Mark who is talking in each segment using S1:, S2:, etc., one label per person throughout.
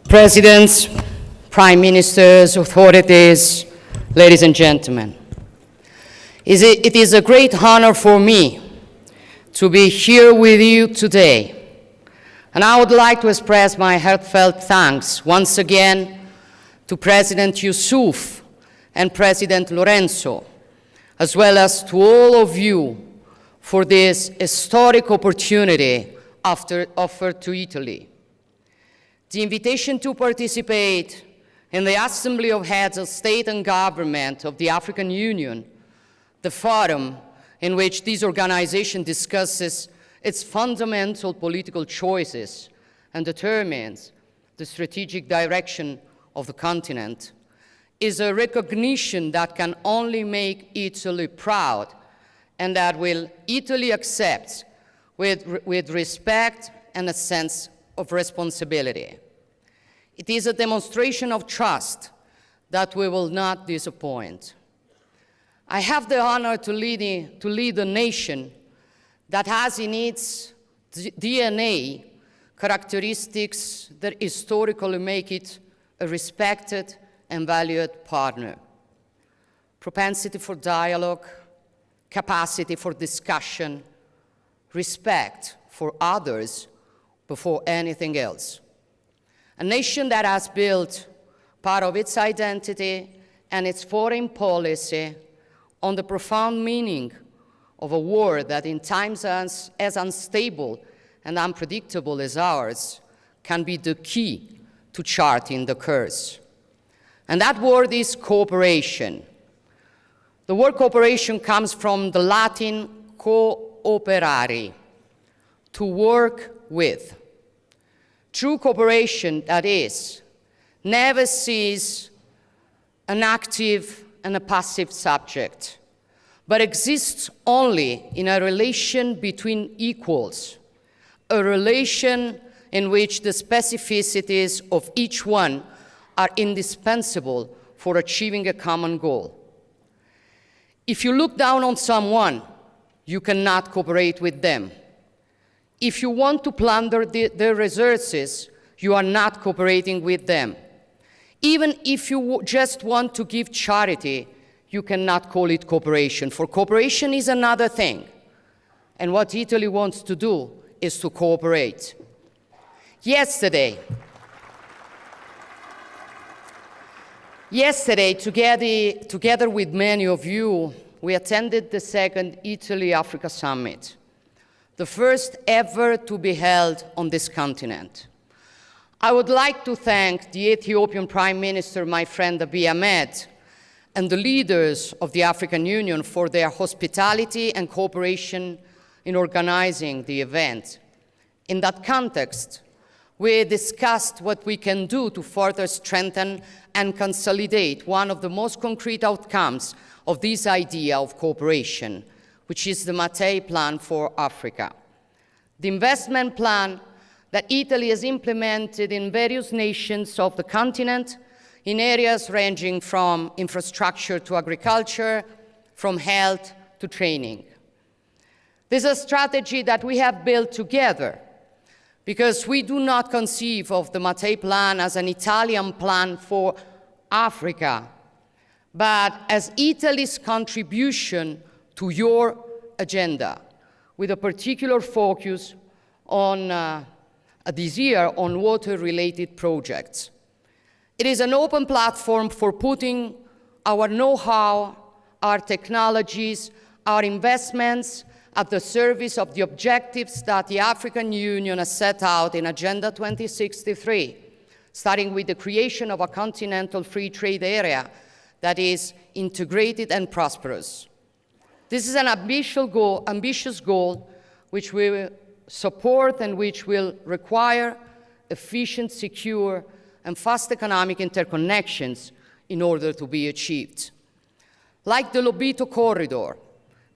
S1: Presidents, Prime Ministers, authorities, ladies and gentlemen. It is a great honor for me to be here with you today. And I would like to express my heartfelt thanks once again to President Yusuf and President Lorenzo, as well as to all of you for this historic opportunity offered to Italy. The invitation to participate in the Assembly of Heads of State and Government of the African Union, the forum in which this organization discusses its fundamental political choices and determines the strategic direction of the continent, is a recognition that can only make Italy proud and that will Italy accept with respect and a sense of responsibility. It is a demonstration of trust that we will not disappoint. I have the honor to lead a nation that has in its DNA characteristics that historically make it a respected and valued partner. Propensity for dialogue, capacity for discussion, respect for others before anything else. A nation that has built part of its identity and its foreign policy on the profound meaning of a world that in times as unstable and unpredictable as ours can be the key to charting the course. And that word is cooperation. The word cooperation comes from the Latin cooperare, to work with. True cooperation, that is, never sees an active and a passive subject, but exists only in a relation between equals, a relation in which the specificities of each one are indispensable for achieving a common goal. If you look down on someone, you cannot cooperate with them. If you want to plunder their resources, you are not cooperating with them. Even if you just want to give charity, you cannot call it cooperation, for cooperation is another thing. And what Italy wants to do is to cooperate. Yesterday, together with many of you, we attended the second Italy Africa Summit, the first ever to be held on this continent. I would like to thank the Ethiopian Prime Minister, my friend Abiy Ahmed, and the leaders of the African Union for their hospitality and cooperation in organizing the event. In that context, we discussed what we can do to further strengthen and consolidate one of the most concrete outcomes of this idea of cooperation, which is the Mattei Plan for Africa. The investment plan that Italy has implemented in various nations of the continent in areas ranging from infrastructure to agriculture, from health to training. This is a strategy that we have built together because we do not conceive of the Mattei Plan as an Italian plan for Africa, but as Italy's contribution to your agenda, with a particular focus on this year on water-related projects. It is an open platform for putting our know-how, our technologies, our investments at the service of the objectives that the African Union has set out in Agenda 2063, starting with the creation of a continental free trade area that is integrated and prosperous. This is an ambitious goal which we will support and which will require efficient, secure, and fast economic interconnections in order to be achieved. Like the Lobito Corridor,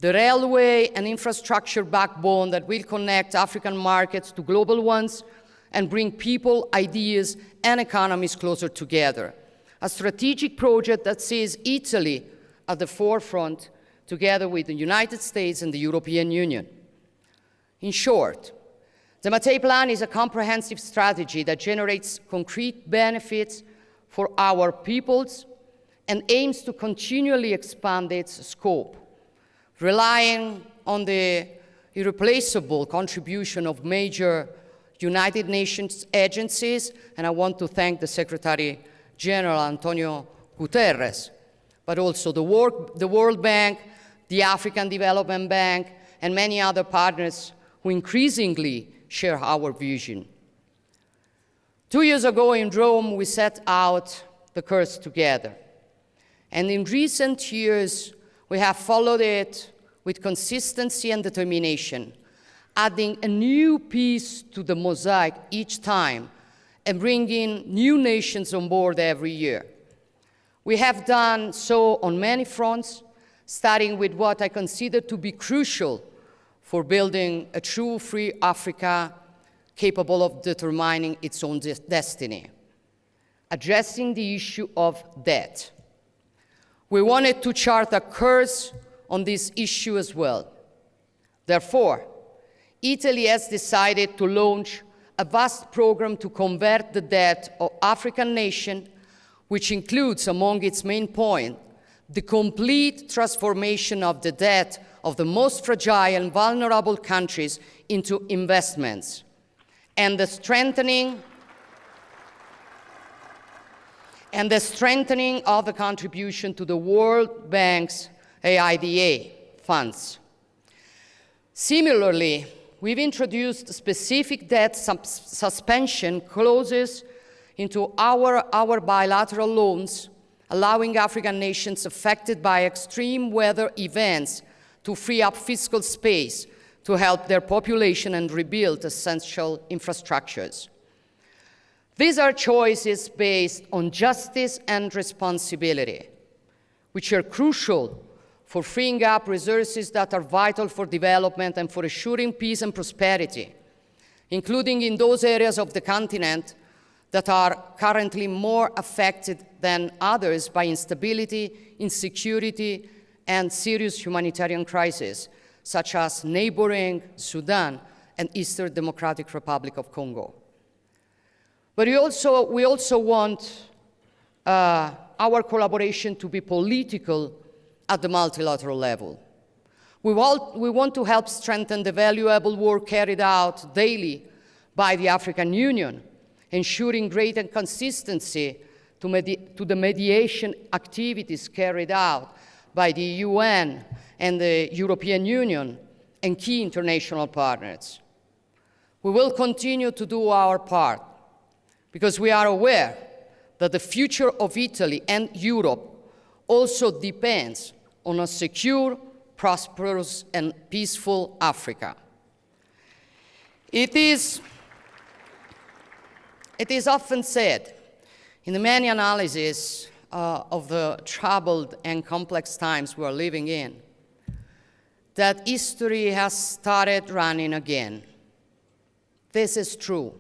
S1: the railway and infrastructure backbone that will connect African markets to global ones and bring people, ideas, and economies closer together. A strategic project that sees Italy at the forefront together with the United States and the European Union. In short, The Mattei Plan is a comprehensive strategy that generates concrete benefits for our peoples and aims to continually expand its scope, relying on the irreplaceable contribution of major United Nations agencies, and I want to thank the Secretary General Antonio Guterres, but also the World Bank, the African Development Bank, and many other partners who increasingly share our vision. 2 years ago in Rome, we set out the course together. And in recent years, we have followed it with consistency and determination, adding a new piece to the mosaic each time and bringing new nations on board every year. We have done so on many fronts, starting with what I consider to be crucial for building a true free Africa capable of determining its own destiny, addressing the issue of debt. We wanted to chart a course on this issue as well. Therefore, Italy has decided to launch a vast program to convert the debt of African nations, which includes among its main points the complete transformation of the debt of the most fragile and vulnerable countries into investments, and the strengthening of the contribution to the World Bank's AIDA funds. Similarly, we've introduced specific debt suspension clauses into our bilateral loans, allowing African nations affected by extreme weather events to free up fiscal space to help their population and rebuild essential infrastructures. These are choices based on justice and responsibility, which are crucial for freeing up resources that are vital for development and for assuring peace and prosperity, including in those areas of the continent that are currently more affected than others by instability, insecurity, and serious humanitarian crises, such as neighboring Sudan and Eastern Democratic Republic of Congo. But we also want our collaboration to be political at the multilateral level. We want to help strengthen the valuable work carried out daily by the African Union, ensuring greater consistency to the mediation activities carried out by the UN and the European Union and key international partners. We will continue to do our part because we are aware that the future of Italy and Europe also depends on a secure, prosperous, and peaceful Africa. It is often said in the many analyses of the troubled and complex times we are living in that history has started running again. This is true.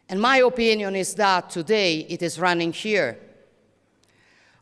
S1: And my opinion is that today it is running here.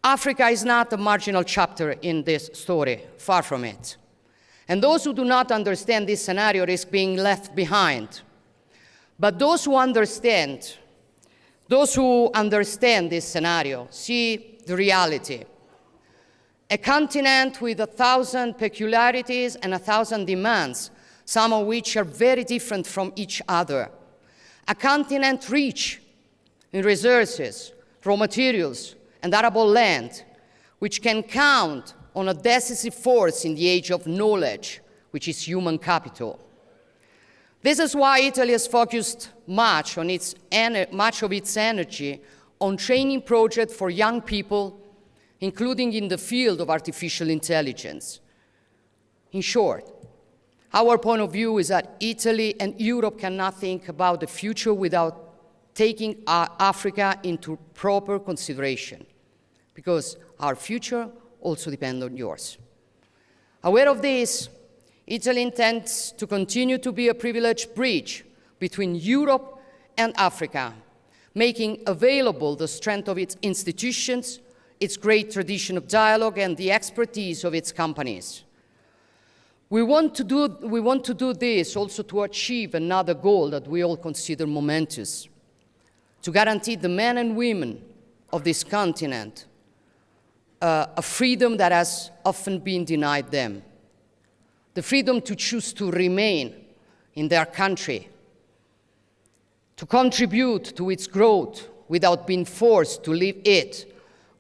S1: Africa is not a marginal chapter in this story, far from it. And those who do not understand this scenario risk being left behind. But those who understand this scenario see the reality. A continent with 1,000 peculiarities and 1,000 demands, some of which are very different from each other. A continent rich in resources, raw materials, and arable land, which can count on a decisive force in the age of knowledge, which is human capital. This is why Italy has focused much of its energy on training projects for young people, including in the field of artificial intelligence. In short, our point of view is that Italy and Europe cannot think about the future without taking Africa into proper consideration, because our future also depends on yours. Aware of this, Italy intends to continue to be a privileged bridge between Europe and Africa, making available the strength of its institutions, its great tradition of dialogue, and the expertise of its companies. We want to do this also to achieve another goal that we all consider momentous, to guarantee the men and women of this continent a freedom that has often been denied them, the freedom to choose to remain in their country, to contribute to its growth without being forced to leave it,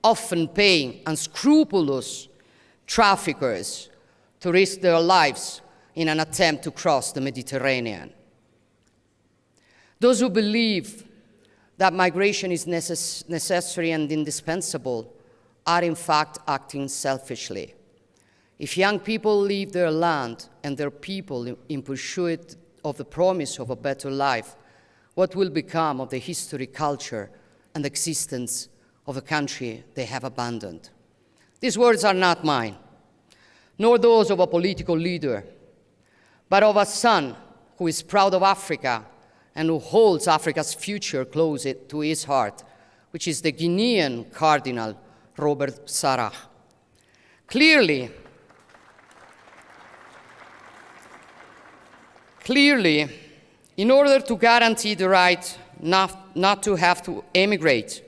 S1: often paying unscrupulous traffickers to risk their lives in an attempt to cross the Mediterranean. Those who believe that migration is necessary and indispensable are in fact acting selfishly. If young people leave their land and their people in pursuit of the promise of a better life, what will become of the history, culture, and existence of the country they have abandoned? These words are not mine, nor those of a political leader, but of a son who is proud of Africa and who holds Africa's future close to his heart, which is the Guinean Cardinal Robert Sarah. Clearly, in order to guarantee the right not to have to emigrate,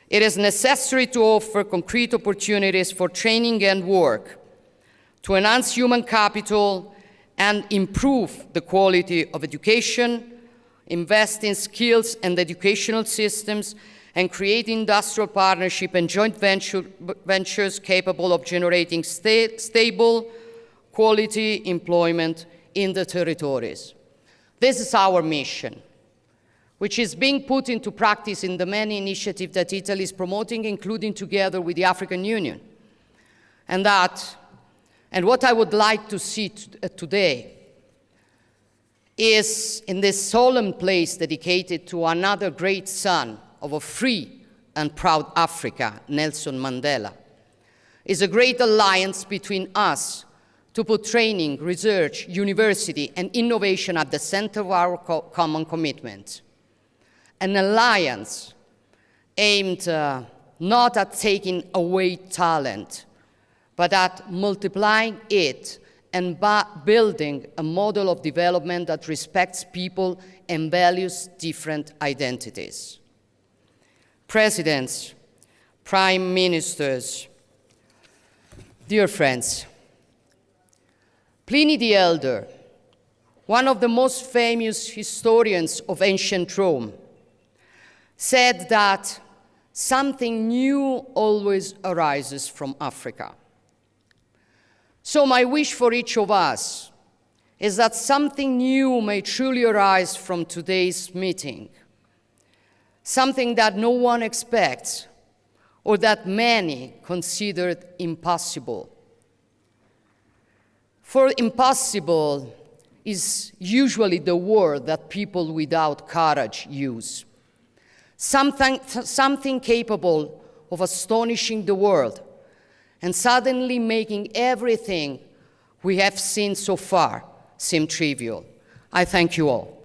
S1: it is necessary to offer concrete opportunities for training and work, to enhance human capital and improve the quality of education, invest in skills and educational systems, and create industrial partnership and joint ventures capable of generating stable, quality employment in the territories. This is our mission, which is being put into practice in the many initiatives that Italy is promoting, including together with the African Union. And what I would like to see today is, in this solemn place dedicated to another great son of a free and proud Africa, Nelson Mandela, is a great alliance between us to put training, research, university, and innovation at the center of our common commitment. An alliance aimed not at taking away talent, but at multiplying it and building a model of development that respects people and values different identities. Presidents, prime ministers, dear friends, Pliny the Elder, one of the most famous historians of ancient Rome, said that something new always arises from Africa. So my wish for each of us is that something new may truly arise from today's meeting, something that no one expects or that many considered impossible. For impossible is usually the word that people without courage use. Something capable of astonishing the world and suddenly making everything we have seen so far seem trivial. I thank you all.